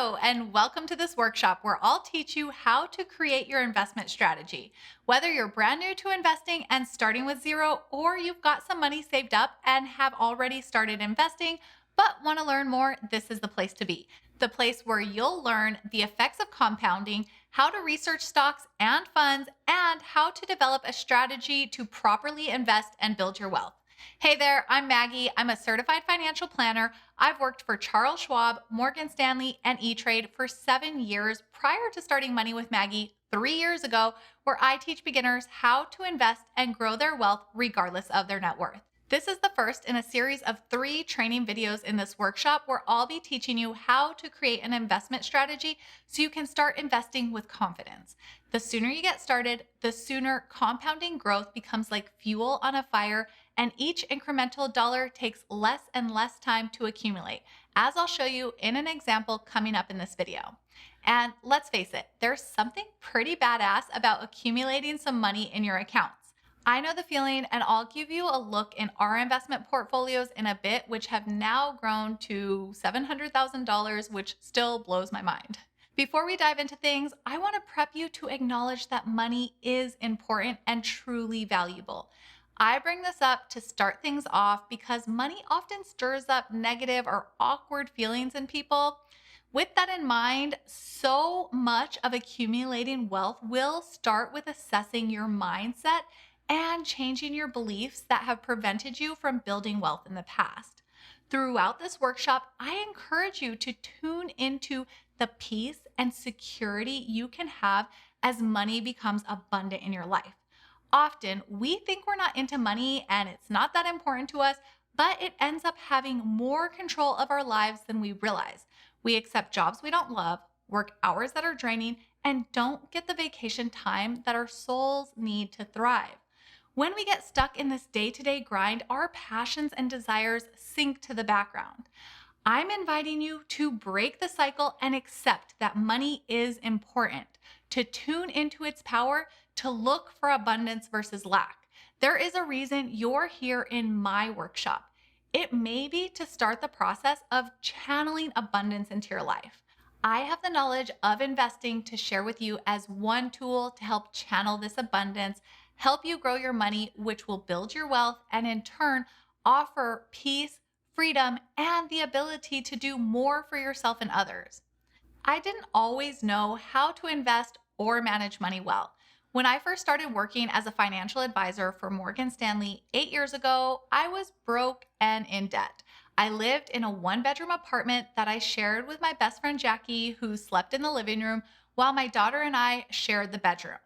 Hello, and welcome to this workshop where I'll teach you how to create your investment strategy. Whether you're brand new to investing and starting with zero, or you've got some money saved up and have already started investing but want to learn more, this is the place to be. The place where you'll learn the effects of compounding, how to research stocks and funds, and how to develop a strategy to properly invest and build your wealth. Hey there, I'm Maggie. I'm a certified financial planner. I've worked for Charles Schwab, Morgan Stanley, and E Trade for 7 years prior to starting Money with Maggie 3 years ago, where I teach beginners how to invest and grow their wealth regardless of their net worth. This is the first in a series of 3 training videos in this workshop where I'll be teaching you how to create an investment strategy so you can start investing with confidence. The sooner you get started, the sooner compounding growth becomes like fuel on a fire, and each incremental dollar takes less and less time to accumulate, as I'll show you in an example coming up in this video. And let's face it, there's something pretty badass about accumulating some money in your accounts. I know the feeling, and I'll give you a look in our investment portfolios in a bit, which have now grown to $700,000, which still blows my mind. Before we dive into things, I want to prep you to acknowledge that money is important and truly valuable. I bring this up to start things off because money often stirs up negative or awkward feelings in people. With that in mind, so much of accumulating wealth will start with assessing your mindset and changing your beliefs that have prevented you from building wealth in the past. Throughout this workshop, I encourage you to tune into the peace and security you can have as money becomes abundant in your life. Often, we think we're not into money and it's not that important to us, but it ends up having more control of our lives than we realize. We accept jobs we don't love, work hours that are draining, and don't get the vacation time that our souls need to thrive. When we get stuck in this day to day grind, our passions and desires sink to the background. I'm inviting you to break the cycle and accept that money is important, to tune into its power, to look for abundance versus lack. There is a reason you're here in my workshop. It may be to start the process of channeling abundance into your life. I have the knowledge of investing to share with you as one tool to help channel this abundance, help you grow your money, which will build your wealth, and in turn, offer peace, freedom, and the ability to do more for yourself and others. I didn't always know how to invest or manage money well. When I first started working as a financial advisor for Morgan Stanley 8 years ago, I was broke and in debt. I lived in a 1 bedroom apartment that I shared with my best friend Jackie, who slept in the living room, while my daughter and I shared the bedroom.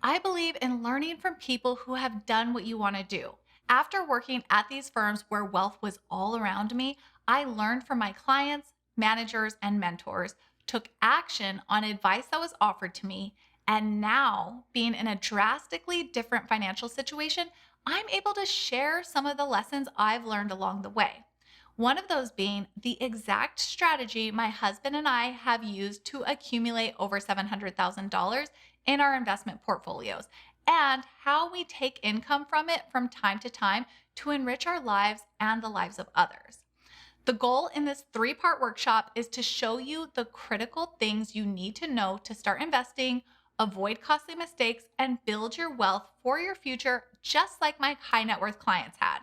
I believe in learning from people who have done what you want to do. After working at these firms where wealth was all around me, I learned from my clients, managers, and mentors, took action on advice that was offered to me, and now, being in a drastically different financial situation, I'm able to share some of the lessons I've learned along the way. One of those being the exact strategy my husband and I have used to accumulate over $700,000 in our investment portfolios, and how we take income from it from time to time to enrich our lives and the lives of others. The goal in this 3 part workshop is to show you the critical things you need to know to start investing, avoid costly mistakes, and build your wealth for your future, just like my high net worth clients had.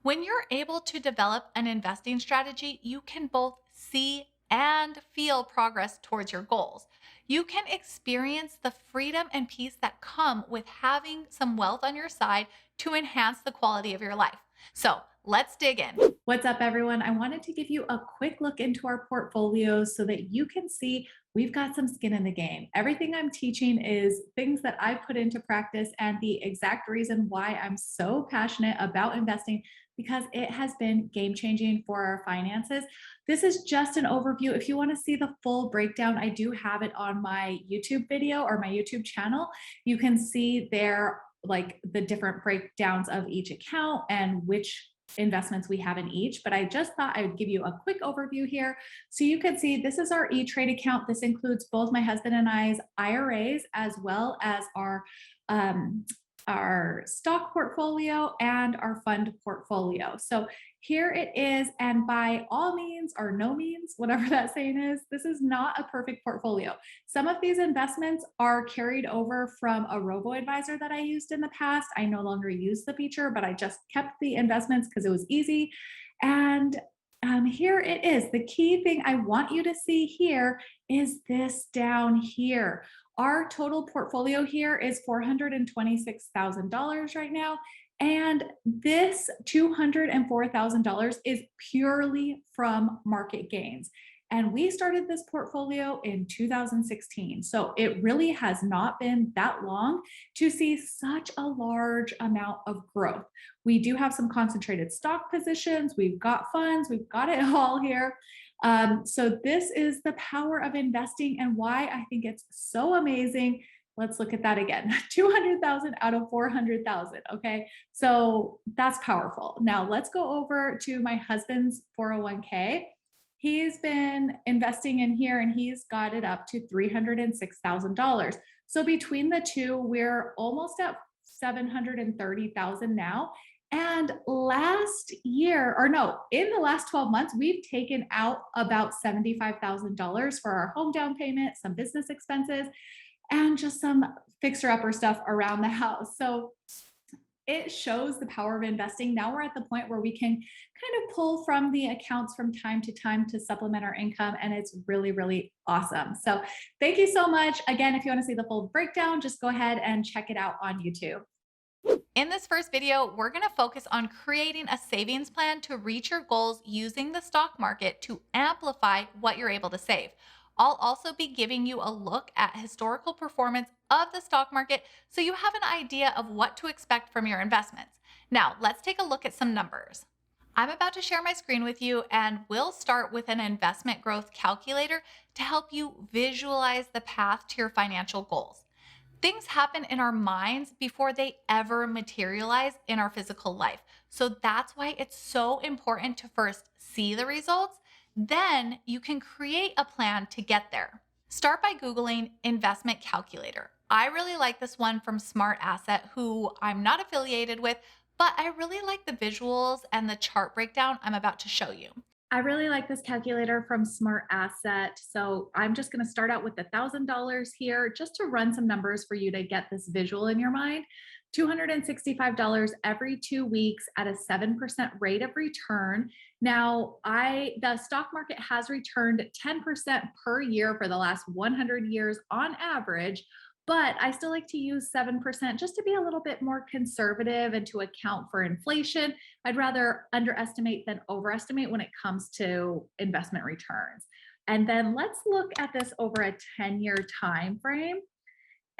When you're able to develop an investing strategy, you can both see and feel progress towards your goals. You can experience the freedom and peace that come with having some wealth on your side to enhance the quality of your life. So let's dig in. What's up, everyone? I wanted to give you a quick look into our portfolios so that you can see we've got some skin in the game. Everything I'm teaching is things that I put into practice, and the exact reason why I'm so passionate about investing because it has been game changing for our finances. This is just an overview. If you want to see the full breakdown, I do have it on my YouTube video or my YouTube channel. You can see there like the different breakdowns of each account and which investments we have in each, but I just thought I would give you a quick overview here so you can see this is our E-Trade account. This includes both my husband and I's IRAs as well as our our stock portfolio and our fund portfolio. So here it is. And by all means or no means, whatever that saying is, this is not a perfect portfolio. Some of these investments are carried over from a robo advisor that I used in the past. I no longer use the feature, but I just kept the investments because it was easy. And here it is. The key thing I want you to see here is this down here. Our total portfolio here is $426,000 right now. And this $204,000 is purely from market gains. And we started this portfolio in 2016. So it really has not been that long to see such a large amount of growth. We do have some concentrated stock positions, we've got funds, we've got it all here. So this is the power of investing and why I think it's so amazing. Let's look at that again. 200,000 out of 400,000. Okay. So that's powerful. Now let's go over to my husband's 401k. He's been investing in here and he's got it up to $306,000. So between the two, we're almost at 730,000 now. And last year, or no, in the last 12 months, we've taken out about $75,000 for our home down payment, some business expenses, and just some fixer upper stuff around the house. So it shows the power of investing. Now we're at the point where we can kind of pull from the accounts from time to time to supplement our income. And it's really, really awesome. So thank you so much. Again, if you want to see the full breakdown, just go ahead and check it out on YouTube. In this first video, we're going to focus on creating a savings plan to reach your goals using the stock market to amplify what you're able to save. I'll also be giving you a look at historical performance of the stock market so you have an idea of what to expect from your investments. Now, let's take a look at some numbers. I'm about to share my screen with you, and we'll start with an investment growth calculator to help you visualize the path to your financial goals. Things happen in our minds before they ever materialize in our physical life. So that's why it's so important to first see the results. Then you can create a plan to get there. Start by Googling investment calculator. I really like this one from Smart Asset, who I'm not affiliated with, but I really like the visuals and the chart breakdown I'm about to show you. I really like this calculator from Smart Asset. So I'm just going to start out with $1,000 here just to run some numbers for you to get this visual in your mind. $265 every 2 weeks at a 7% rate of return. Now, the stock market has returned 10% per year for the last 100 years on average, but I still like to use 7% just to be a little bit more conservative and to account for inflation. I'd rather underestimate than overestimate when it comes to investment returns. And then let's look at this over a 10-year time frame.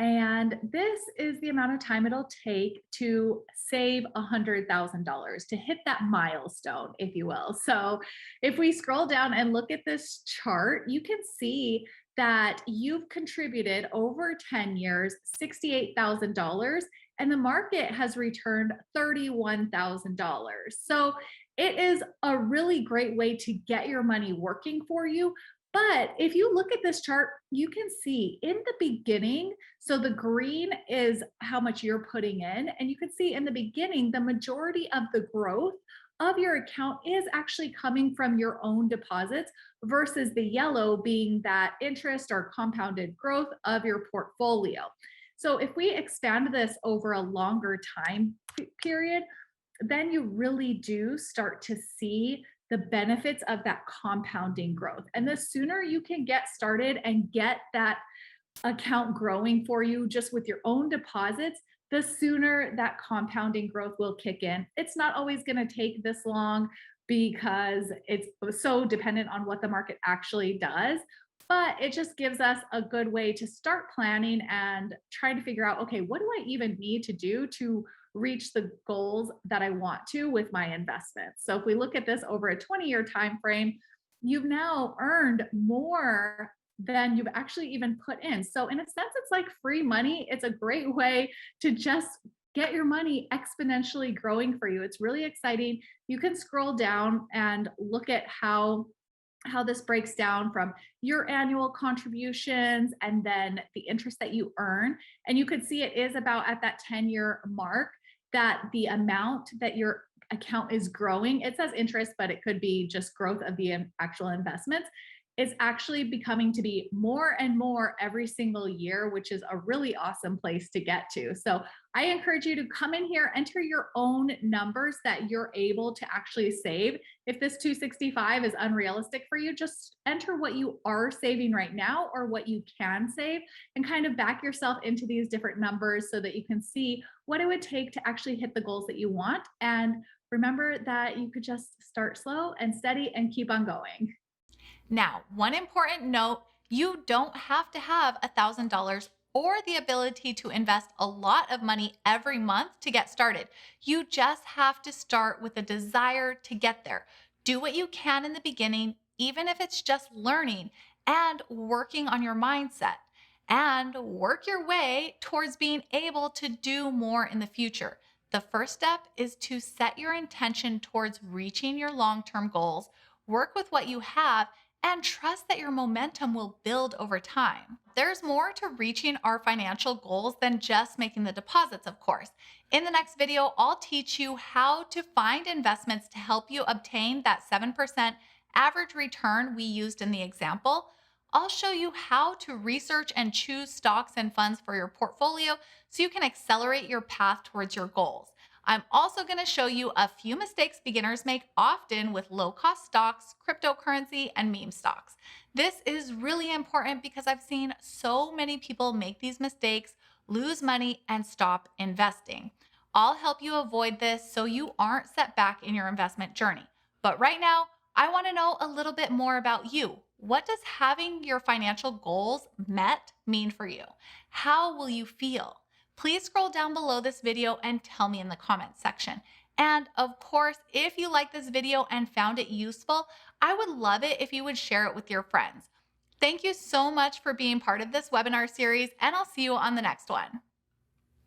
And this is the amount of time it'll take to save $100,000 to hit that milestone, if you will. So if we scroll down and look at this chart, you can see that you've contributed over 10 years, $68,000, and the market has returned $31,000. So it is a really great way to get your money working for you. But if you look at this chart, you can see in the beginning, so the green is how much you're putting in. And you can see in the beginning, the majority of the growth of your account is actually coming from your own deposits versus the yellow being that interest or compounded growth of your portfolio. So if we expand this over a longer time period, then you really do start to see the benefits of that compounding growth. And the sooner you can get started and get that account growing for you just with your own deposits, the sooner that compounding growth will kick in. It's not always going to take this long because it's so dependent on what the market actually does. But it just gives us a good way to start planning and trying to figure out, okay, what do I even need to do to reach the goals that I want to with my investments? So if we look at this over a 20-year time frame, you've now earned more than you've actually even put in. So in a sense, it's like free money. It's a great way to just get your money exponentially growing for you. It's really exciting. You can scroll down and look at how how this breaks down from your annual contributions and then the interest that you earn. And you could see it is about at that 10-year mark that the amount that your account is growing, it says interest, but it could be just growth of the actual investments, is actually becoming to be more and more every single year, which is a really awesome place to get to. So I encourage you to come in here, enter your own numbers that you're able to actually save. If this 265 is unrealistic for you, just enter what you are saving right now or what you can save and kind of back yourself into these different numbers so that you can see what it would take to actually hit the goals that you want. And remember that you could just start slow and steady and keep on going. Now, one important note, you don't have to have $1,000 or the ability to invest a lot of money every month to get started. You just have to start with a desire to get there. Do what you can in the beginning, even if it's just learning and working on your mindset, and work your way towards being able to do more in the future. The first step is to set your intention towards reaching your long term goals, work with what you have, and trust that your momentum will build over time. There's more to reaching our financial goals than just making the deposits, of course. In the next video, I'll teach you how to find investments to help you obtain that 7% average return we used in the example. I'll show you how to research and choose stocks and funds for your portfolio so you can accelerate your path towards your goals. I'm also going to show you a few mistakes beginners make often with low-cost stocks, cryptocurrency, and meme stocks. This is really important because I've seen so many people make these mistakes, lose money, and stop investing. I'll help you avoid this so you aren't set back in your investment journey. But right now, I want to know a little bit more about you. What does having your financial goals met mean for you? How will you feel? Please scroll down below this video and tell me in the comments section. And of course, if you like this video and found it useful, I would love it if you would share it with your friends. Thank you so much for being part of this webinar series, and I'll see you on the next one.